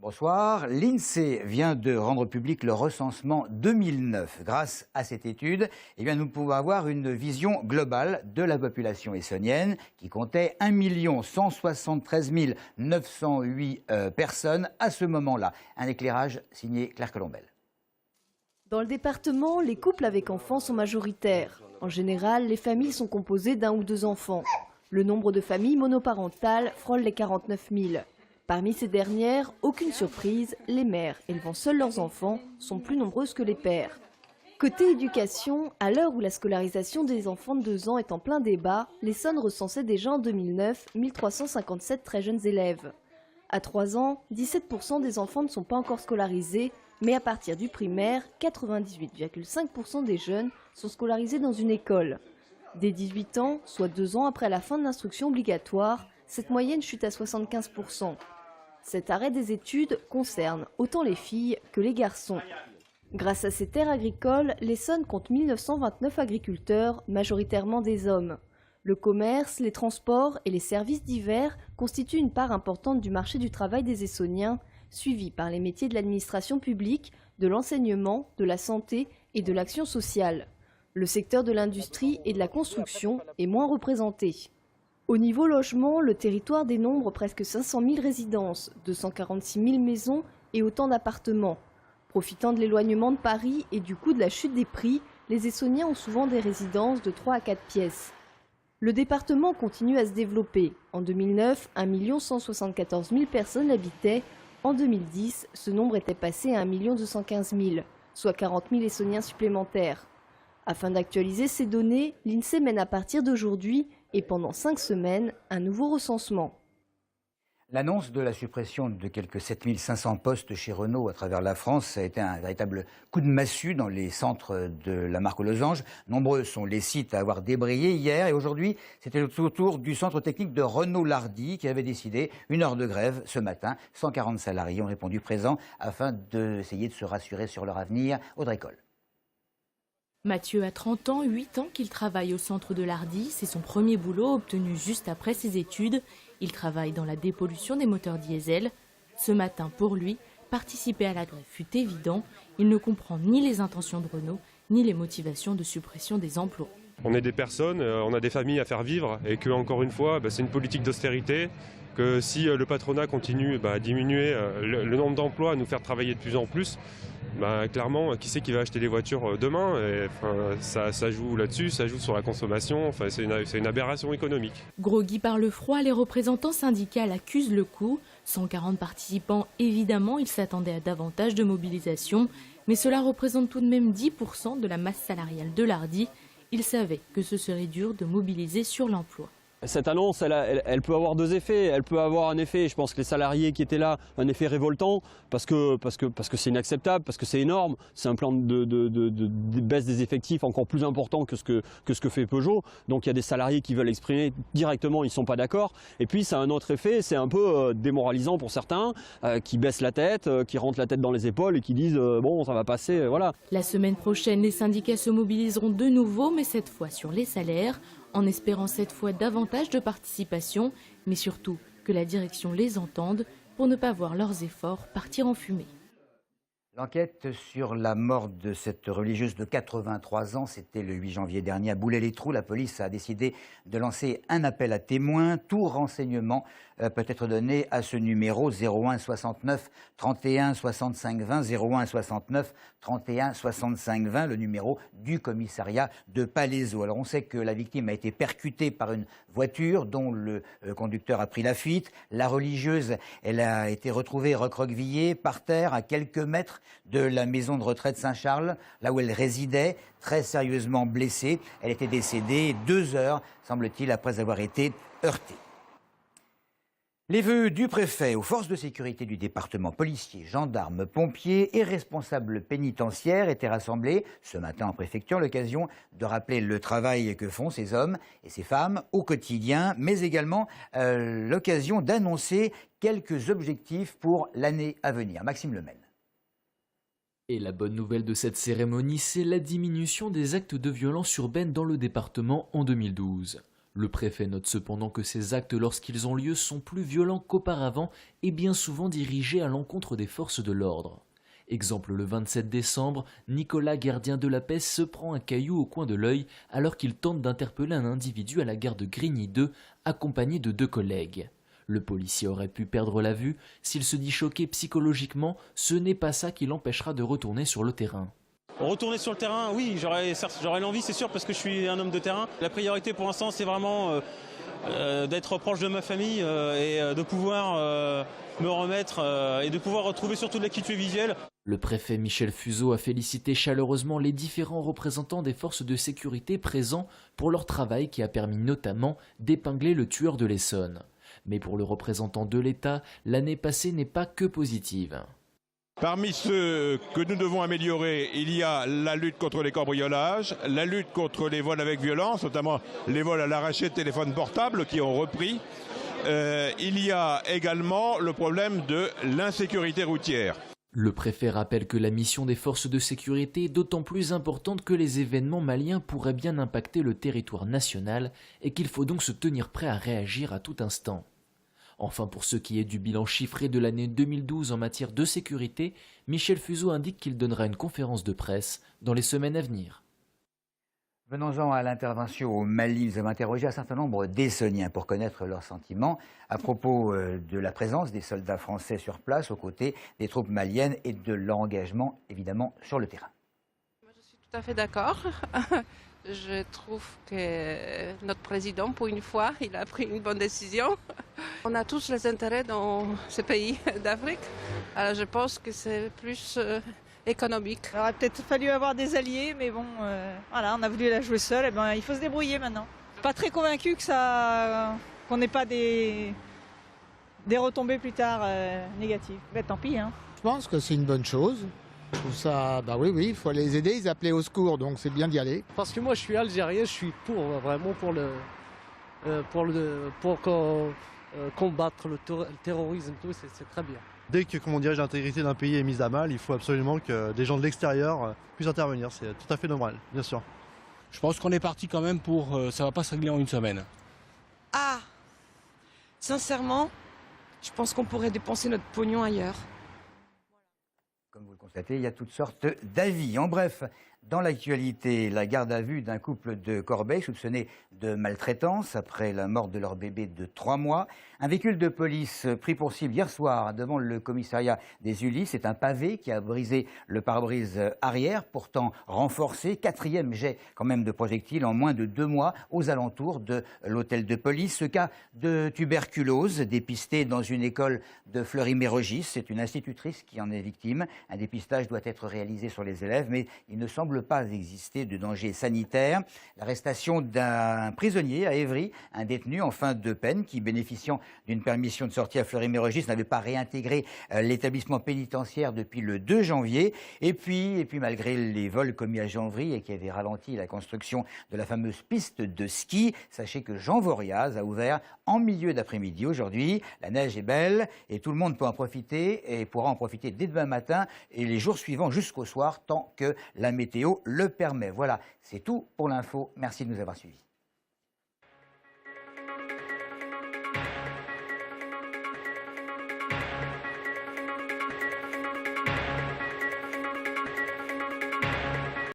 Bonsoir. L'INSEE vient de rendre public le recensement 2009. Grâce à cette étude, nous pouvons avoir une vision globale de la population essonnienne qui comptait 1 173 908 personnes à ce moment-là. Un éclairage signé Claire Colombel. Dans le département, les couples avec enfants sont majoritaires. En général, les familles sont composées d'1 ou 2 enfants. Le nombre de familles monoparentales frôle les 49 000. Parmi ces dernières, aucune surprise, les mères élevant seuls leurs enfants sont plus nombreuses que les pères. Côté éducation, à l'heure où la scolarisation des enfants de 2 ans est en plein débat, l'Essonne recensait déjà en 2009 1357 très jeunes élèves. À 3 ans, 17% des enfants ne sont pas encore scolarisés, mais à partir du primaire, 98,5% des jeunes sont scolarisés dans une école. Dès 18 ans, soit 2 ans après la fin de l'instruction obligatoire, cette moyenne chute à 75%. Cet arrêt des études concerne autant les filles que les garçons. Grâce à ces terres agricoles, l'Essonne compte 1929 agriculteurs, majoritairement des hommes. Le commerce, les transports et les services divers constituent une part importante du marché du travail des Essonniens, suivi par les métiers de l'administration publique, de l'enseignement, de la santé et de l'action sociale. Le secteur de l'industrie et de la construction est moins représenté. Au niveau logement, le territoire dénombre presque 500 000 résidences, 246 000 maisons et autant d'appartements. Profitant de l'éloignement de Paris et du coût de la chute des prix, les Essonniens ont souvent des résidences de 3 à 4 pièces. Le département continue à se développer. En 2009, 1 174 000 personnes l'habitaient. En 2010, ce nombre était passé à 1 215 000, soit 40 000 Essonniens supplémentaires. Afin d'actualiser ces données, l'INSEE mène à partir d'aujourd'hui et pendant 5 semaines un nouveau recensement. L'annonce de la suppression de quelques 7500 postes chez Renault à travers la France, ça a été un véritable coup de massue dans les centres de la marque aux losanges. Nombreux sont les sites à avoir débrayé hier et aujourd'hui, c'était le tour du centre technique de Renault-Lardy qui avait décidé 1 heure de grève ce matin. 140 salariés ont répondu présents afin d'essayer de se rassurer sur leur avenir. Audrey Coll. Mathieu a 30 ans, 8 ans qu'il travaille au centre de Lardy. C'est son premier boulot obtenu juste après ses études. Il travaille dans la dépollution des moteurs diesel. Ce matin, pour lui, participer à la grève fut évident. Il ne comprend ni les intentions de Renault, ni les motivations de suppression des emplois. On est des personnes, on a des familles à faire vivre et que, encore une fois, c'est une politique d'austérité. Que si le patronat continue à diminuer le nombre d'emplois, à nous faire travailler de plus en plus, clairement, qui c'est qui va acheter des voitures demain? Et, ça joue là-dessus, ça joue sur la consommation, c'est une aberration économique. Groggy par le froid, les représentants syndicaux accusent le coup. 140 participants, évidemment, ils s'attendaient à davantage de mobilisation, mais cela représente tout de même 10% de la masse salariale de Lardy. Ils savaient que ce serait dur de mobiliser sur l'emploi. Cette annonce, elle peut avoir 2 effets. Elle peut avoir un effet, je pense que les salariés qui étaient là, un effet révoltant, parce que c'est inacceptable, parce que c'est énorme. C'est un plan de baisse des effectifs encore plus important que ce que fait Peugeot. Donc il y a des salariés qui veulent exprimer directement, ils ne sont pas d'accord. Et puis ça a un autre effet, c'est un peu démoralisant pour certains, qui baissent la tête, qui rentrent la tête dans les épaules et qui disent bon, ça va passer, voilà. La semaine prochaine, les syndicats se mobiliseront de nouveau, mais cette fois sur les salaires, en espérant cette fois davantage de participation, mais surtout que la direction les entende pour ne pas voir leurs efforts partir en fumée. L'enquête sur la mort de cette religieuse de 83 ans, c'était le 8 janvier dernier à Boulay-les-Trous. La police a décidé de lancer un appel à témoins. Tout renseignement peut être donné à ce numéro 01 69 31 65 20, 01 69 31 65 20, le numéro du commissariat de Palaiseau. Alors on sait que la victime a été percutée par une voiture dont le conducteur a pris la fuite. La religieuse, elle a été retrouvée recroquevillée par terre à quelques mètres de la maison de retraite Saint-Charles, là où elle résidait, très sérieusement blessée. Elle était décédée 2 heures, semble-t-il, après avoir été heurtée. Les vœux du préfet aux forces de sécurité du département, policiers, gendarmes, pompiers et responsables pénitentiaires étaient rassemblés ce matin en préfecture, l'occasion de rappeler le travail que font ces hommes et ces femmes au quotidien, mais également l'occasion d'annoncer quelques objectifs pour l'année à venir. Maxime Lemel. Et la bonne nouvelle de cette cérémonie, c'est la diminution des actes de violence urbaine dans le département en 2012. Le préfet note cependant que ces actes, lorsqu'ils ont lieu, sont plus violents qu'auparavant et bien souvent dirigés à l'encontre des forces de l'ordre. Exemple, le 27 décembre, Nicolas, gardien de la paix, se prend un caillou au coin de l'œil alors qu'il tente d'interpeller un individu à la gare de Grigny 2, accompagné de 2 collègues. Le policier aurait pu perdre la vue. S'il se dit choqué psychologiquement, ce n'est pas ça qui l'empêchera de retourner sur le terrain. Retourner sur le terrain, oui, j'aurais l'envie, c'est sûr, parce que je suis un homme de terrain. La priorité pour l'instant, c'est vraiment d'être proche de ma famille et de pouvoir me remettre et de pouvoir retrouver surtout de l'acuité visuelle. Le préfet Michel Fuseau a félicité chaleureusement les différents représentants des forces de sécurité présents pour leur travail qui a permis notamment d'épingler le tueur de l'Essonne. Mais pour le représentant de l'État, l'année passée n'est pas que positive. Parmi ceux que nous devons améliorer, il y a la lutte contre les cambriolages, la lutte contre les vols avec violence, notamment les vols à l'arraché de téléphones portables qui ont repris. Il y a également le problème de l'insécurité routière. Le préfet rappelle que la mission des forces de sécurité est d'autant plus importante que les événements maliens pourraient bien impacter le territoire national et qu'il faut donc se tenir prêt à réagir à tout instant. Enfin, pour ce qui est du bilan chiffré de l'année 2012 en matière de sécurité, Michel Fuseau indique qu'il donnera une conférence de presse dans les semaines à venir. Venons-en à l'intervention au Mali. Nous avons interrogé un certain nombre d'Essonniens pour connaître leurs sentiments à propos de la présence des soldats français sur place aux côtés des troupes maliennes et de l'engagement, évidemment, sur le terrain. Je suis tout à fait d'accord. Je trouve que notre président, pour une fois, il a pris une bonne décision. On a tous les intérêts dans ce pays d'Afrique. Alors je pense que c'est plus économique. Il aurait peut-être fallu avoir des alliés, mais bon, voilà, on a voulu la jouer seule, et ben, il faut se débrouiller maintenant. Pas très convaincu qu'on n'ait pas des retombées plus tard négatives. Ben, tant pis. Hein. Je pense que c'est une bonne chose. Je trouve ça, bah oui, il faut les aider, ils appelaient au secours, donc c'est bien d'y aller. Parce que moi je suis algérien, je suis vraiment pour combattre le terrorisme, tout, c'est très bien. Dès que l'intégrité d'un pays est mise à mal, il faut absolument que des gens de l'extérieur puissent intervenir, c'est tout à fait normal, bien sûr. Je pense qu'on est parti quand même ça va pas se régler en une semaine. Ah, sincèrement, je pense qu'on pourrait dépenser notre pognon ailleurs. Comme vous le constatez, il y a toutes sortes d'avis. En bref, dans l'actualité, la garde à vue d'un couple de Corbeil soupçonné de maltraitance après la mort de leur bébé de 3 mois. Un véhicule de police pris pour cible hier soir devant le commissariat des Ulysses. C'est un pavé qui a brisé le pare-brise arrière, pourtant renforcé. 4e jet quand même de projectiles en moins de 2 mois aux alentours de l'hôtel de police. Ce cas de tuberculose dépisté dans une école de Fleury-Mérogis. C'est une institutrice qui en est victime. Un dépistage doit être réalisé sur les élèves, mais il ne semble pas exister de danger sanitaire. L'arrestation d'un prisonnier à Évry, un détenu en fin de peine qui, bénéficiant d'une permission de sortie à Fleury-Mérogis, n'avait pas réintégré l'établissement pénitentiaire depuis le 2 janvier. Et puis malgré les vols commis à Janvry et qui avaient ralenti la construction de la fameuse piste de ski, sachez que Jean Voriaz a ouvert en milieu d'après-midi aujourd'hui. La neige est belle et tout le monde peut en profiter et pourra en profiter dès demain matin et les jours suivants jusqu'au soir tant que la météo le permet. Voilà, c'est tout pour l'info. Merci de nous avoir suivis.